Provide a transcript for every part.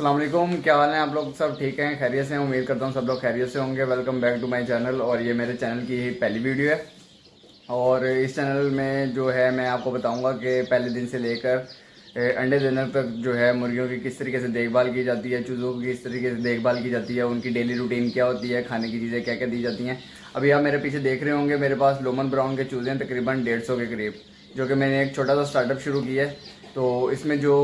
अस्सलाम वालेकुम, क्या हाल है आप लोग? सब ठीक हैं, खैरियत से हैं? उम्मीद करता हूँ सब लोग खैरियत से होंगे। Welcome back to my channel. और ये मेरे चैनल की पहली वीडियो है। और इस चैनल में जो है मैं आपको बताऊंगा कि पहले दिन से लेकर अंडे देने तक जो है मुर्गियों की किस तरीके से देखभाल की जाती है, चूज़ों की किस तरीके से देखभाल की जाती है, उनकी डेली रूटीन क्या होती है, खाने की चीज़ें क्या क्या दी जाती हैं। अभी आप मेरे पीछे देख रहे होंगे, मेरे पास लोमन ब्राउन के चूज़े हैं तकरीबन 150 के करीब, जो कि मैंने एक छोटा सा स्टार्टअप शुरू किया है। तो इसमें जो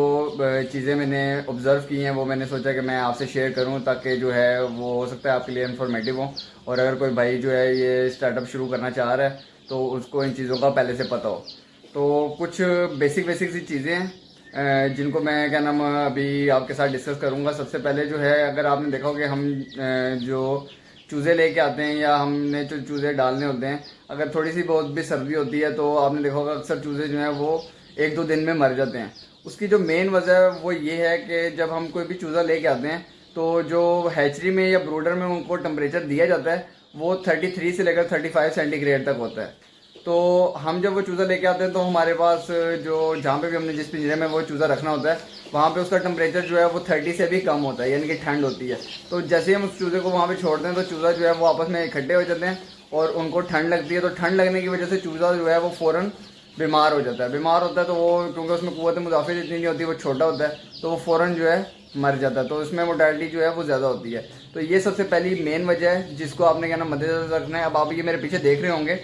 चीज़ें मैंने ऑब्ज़र्व की हैं वो मैंने सोचा कि मैं आपसे शेयर करूं, ताकि जो है वो हो सकता है आपके लिए इन्फॉर्मेटिव हो। और अगर कोई भाई जो है ये स्टार्टअप शुरू करना चाह रहा है तो उसको इन चीज़ों का पहले से पता हो। तो कुछ बेसिक बेसिक सी चीज़ें हैं जिनको मैं क्या नाम अभी आपके साथ डिस्कस करूंगा। सबसे पहले जो है, अगर आपने देखा हो कि हम जो चूज़े लेके आते हैं या हमने जो चूज़े डालने होते हैं, अगर थोड़ी सी बहुत भी सर्दी होती है तो आपने देखा होगा अक्सर चूज़े जो हैं वो 1-2 दिन में मर जाते हैं। उसकी जो मेन वजह है वो ये है कि जब हम कोई भी चूज़ा लेके आते हैं तो जो हैचरी में या ब्रूडर में उनको टेम्परेचर दिया जाता है वो 33 से लेकर 35 सेंटीग्रेड तक होता है। तो हम जब वो चूज़ा लेके आते हैं तो हमारे पास जो जहाँ पे भी हमने जिस पिंजरे में वो चूज़ा रखना होता है वहाँ पे उसका टेम्परेचर जो है वो 30 से भी कम होता है, यानी कि ठंड होती है। तो जैसे ही हम उस चूज़े को वहाँ पे छोड़ते हैं तो चूज़ा जो है वो आपस में इकट्ठे हो जाते हैं और उनको ठंड लगती है। तो ठंड लगने की वजह से चूज़ा जो है वो फ़ौरन बीमार हो जाता है। बीमार होता है तो वो, क्योंकि उसमें कुव्वत मुदाफ़िर इतनी नहीं होती, वो छोटा होता है, तो वो फ़ौरन जो है मर जाता है। तो उसमें मोर्टेलिटी जो है वो ज़्यादा होती है। तो ये सबसे पहली मेन वजह है जिसको आपने क्या नाम मद्देनज़र रखना है। अब आप ये मेरे पीछे देख रहे होंगे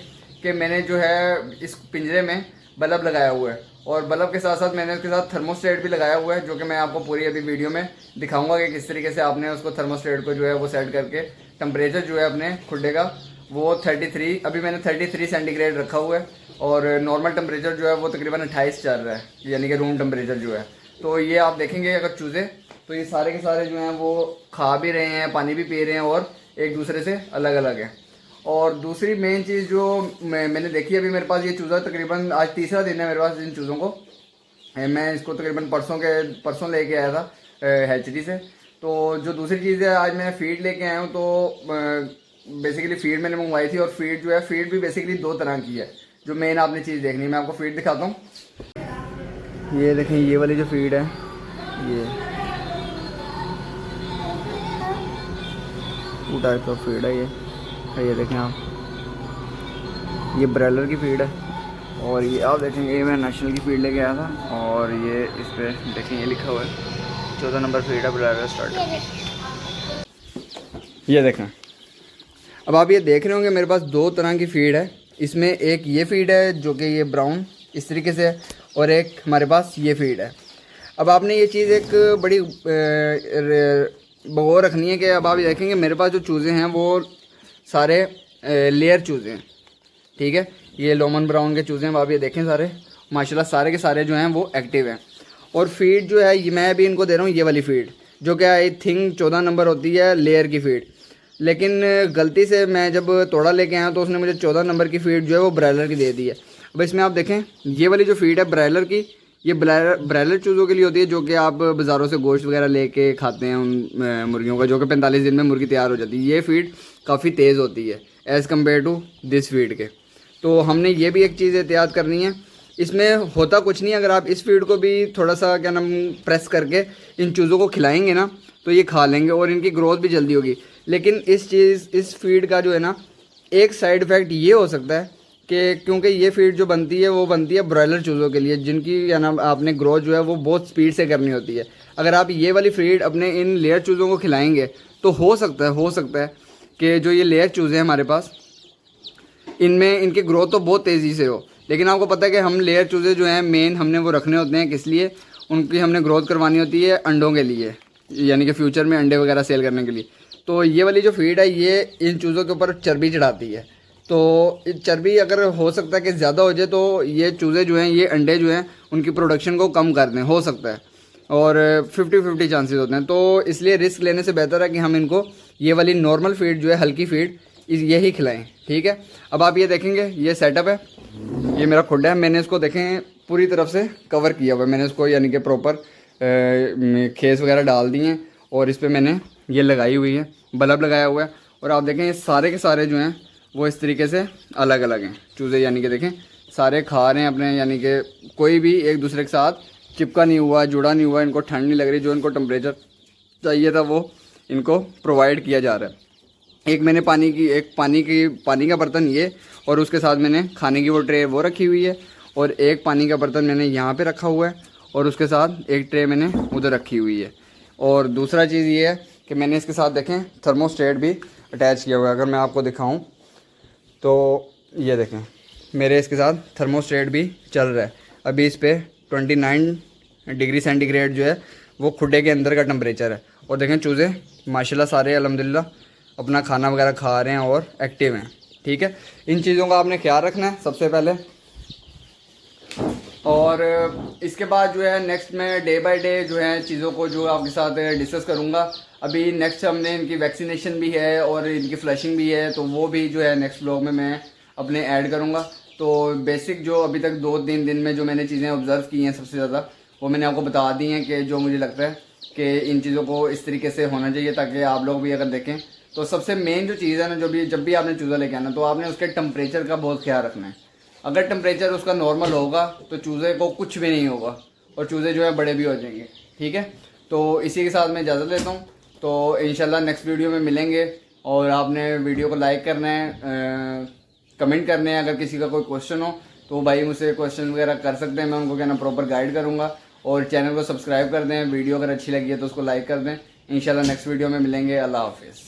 कि मैंने जो है इस पिंजरे में बल्ब लगाया हुआ है, और बल्ब के साथ साथ मैंने उसके साथ थर्मोस्टेट भी लगाया हुआ है, जो कि मैं आपको पूरी अभी वीडियो में दिखाऊंगा कि किस तरीके से आपने उसको थर्मोस्टेट को जो है वो सेट करके टेम्परेचर जो है अपने खुडे का वो 33, अभी मैंने 33 सेंटीग्रेड रखा हुआ है। और नॉर्मल टेम्परेचर जो है वो तकरीबन 28 चल रहा है, यानी कि रूम टेम्परेचर जो है। तो ये आप देखेंगे अगर चूज़े, तो ये सारे के सारे जो हैं वो खा भी रहे हैं, पानी भी पी रहे हैं और एक दूसरे से अलग अलग हैं। और दूसरी मेन चीज़ जो मैंने देखी, अभी मेरे पास ये चूज़ा तकरीबन आज तीसरा दिन है मेरे पास इन चूज़ों को। मैं इसको तकरीबन परसों लेके आया था हैचरी से। तो जो दूसरी चीज़ है, आज मैं फ़ीड लेके आया हूँ। तो बेसिकली फ़ीड मैंने मंगवाई थी, और फ़ीड जो है फ़ीड भी बेसिकली 2 तरह की है। जो मेन आपने चीज़ देखनी है, मैं आपको फ़ीड दिखाता हूँ। ये देखें, ये वाली जो फ़ीड है ये टाइप का फीड है। ये देखें आप, ये ब्रॉयलर की फीड है। और ये आप देखेंगे, ये मैं नेशनल की फीड लेके आया था, और ये इस पर देखें ये लिखा हुआ है 14 नंबर फीड है, ब्रॉयलर स्टार्टर। ये देखें, अब आप ये देख रहे होंगे मेरे पास 2 तरह की फीड है। इसमें एक ये फीड है जो कि ये ब्राउन इस तरीके से है, और एक हमारे पास ये फीड है। अब आपने ये चीज़ एक बड़ी वो रखनी है कि अब आप देखेंगे मेरे पास जो चूज़े हैं वो सारे लेयर चूज़े हैं, ठीक है। ये लोमन ब्राउन के चूज़े हैं, आप ये देखें सारे माशाल्लाह सारे के सारे जो हैं वो एक्टिव हैं। और फीड जो है ये मैं अभी इनको दे रहा हूँ, ये वाली फ़ीड जो कि आई थिंक 14 नंबर होती है लेयर की फ़ीड। लेकिन गलती से मैं जब तोड़ा लेके आया तो उसने मुझे 14 नंबर की फ़ीड जो है वो ब्रॉयलर की दे दी है। अब इसमें आप देखें, ये वाली जो फ़ीड है ब्रॉयलर की, ये ब्रॉयलर चूज़ों के लिए होती है, जो कि आप बाज़ारों से गोश्त वगैरह लेके खाते हैं उन मुर्गियों का, जो कि 45 दिन में मुर्गी तैयार हो जाती है। ये फ़ीड काफ़ी तेज़ होती है as compare to this feed के। तो हमने ये भी एक चीज़ एहतियात करनी है। इसमें होता कुछ नहीं, अगर आप इस फीड को भी थोड़ा सा क्या नाम प्रेस करके इन चूज़ों को खिलाएंगे ना तो ये खा लेंगे और इनकी ग्रोथ भी जल्दी होगी। लेकिन इस फीड का जो है ना, एक साइड इफ़ेक्ट ये हो सकता है कि क्योंकि ये फीड जो बनती है वो बनती है ब्रॉयलर चूज़ों के लिए, जिनकी या नाम आपने ग्रोथ जो है वो बहुत स्पीड से करनी होती है। अगर आप ये वाली फीड अपने इन लेयर चूज़ों को खिलाएंगे तो हो सकता है कि जो ये लेयर चूज़े हैं हमारे पास, इनमें इनकी ग्रोथ तो बहुत तेज़ी से हो। लेकिन आपको पता है कि हम लेयर चूज़े जो हैं मेन हमने वो रखने होते हैं किस लिए, उनकी हमने ग्रोथ करवानी होती है अंडों के लिए, यानी कि फ्यूचर में अंडे वगैरह सेल करने के लिए। तो ये वाली जो फीड है ये इन चूज़ों के ऊपर चर्बी चढ़ाती है। तो चर्बी अगर हो सकता है कि ज़्यादा हो जाए तो ये चूज़े जो हैं, ये अंडे जो हैं उनकी प्रोडक्शन को कम कर दें, हो सकता है। और 50-50 चांसेस होते हैं। तो इसलिए रिस्क लेने से बेहतर है कि हम इनको ये वाली नॉर्मल फीड जो है, हल्की फीड, यही खिलाएं, ठीक है। अब आप ये देखेंगे, ये सेटअप है, ये मेरा खुड है। मैंने इसको देखें पूरी तरफ से कवर किया हुआ है, मैंने इसको यानी कि प्रॉपर खेस वगैरह डाल दिए हैं, और इस पर मैंने ये लगाई हुई है, बल्ब लगाया हुआ है। और आप देखें ये सारे के सारे जो हैं वो इस तरीके से अलग अलग हैं चूज़े, यानी कि देखें सारे खा रहे हैं अपने, यानी कि कोई भी एक दूसरे के साथ चिपका नहीं हुआ, जुड़ा नहीं हुआ, इनको ठंड नहीं लग रही। जो इनको टेम्परेचर चाहिए था वो इनको प्रोवाइड किया जा रहा है। एक मैंने पानी का बर्तन ये, और उसके साथ मैंने खाने की वो ट्रे वो रखी हुई है, और एक पानी का बर्तन मैंने यहाँ पे रखा हुआ है, और उसके साथ एक ट्रे मैंने उधर रखी हुई है। और दूसरा चीज़ ये है कि मैंने इसके साथ देखें थर्मोस्टेट भी अटैच किया हुआ है। अगर मैं आपको दिखाऊं तो ये देखें मेरे इसके साथ थर्मोस्टेट भी चल रहा है। अभी इस पर 29 डिग्री सेंटीग्रेड जो है वो खुडे के अंदर का टेम्परेचर है। और देखें चूज़े माशाल्लाह सारे अल्हम्दुलिल्लाह अपना खाना वगैरह खा रहे हैं और एक्टिव हैं। ठीक है, इन चीज़ों का आपने ख्याल रखना है सबसे पहले। और इसके बाद जो है नेक्स्ट मैं डे बाय डे जो है चीज़ों को जो आपके साथ डिस्कस करूँगा। अभी नेक्स्ट हमने इनकी वैक्सीनेशन भी है और इनकी फ्लशिंग भी है, तो वो भी जो है नेक्स्ट ब्लॉग में मैं अपने ऐड करूँगा। तो बेसिक जो अभी तक 2-3 दिन में जो मैंने चीज़ें ऑब्ज़र्व की हैं सबसे ज़्यादा वो मैंने आपको बता दी हैं कि जो मुझे लगता है कि इन चीज़ों को इस तरीके से होना चाहिए ताकि आप लोग भी अगर देखें तो सबसे मेन जो चीज़ है ना, जब भी आपने चूज़ा लेके आना तो आपने उसके टेम्परेचर का बहुत ख्याल रखना है। अगर टेम्परेचर उसका नॉर्मल होगा तो चूज़े को कुछ भी नहीं होगा और चूज़े जो है बड़े भी हो जाएंगे। ठीक है, तो इसी के साथ मैं इजाज़त लेता हूँ। तो इंशाल्लाह नेक्स्ट वीडियो में मिलेंगे, और आपने वीडियो को लाइक करना है, कमेंट करने हैं। अगर किसी का कोई क्वेश्चन हो तो भाई मुझसे क्वेश्चन वगैरह कर सकते हैं, मैं उनको क्या ना प्रॉपर गाइड करूँगा। और चैनल को सब्सक्राइब कर दें, वीडियो अगर अच्छी लगी है तो उसको लाइक कर दें। इंशाल्लाह नेक्स्ट वीडियो में मिलेंगे। अल्लाह हाफिज़।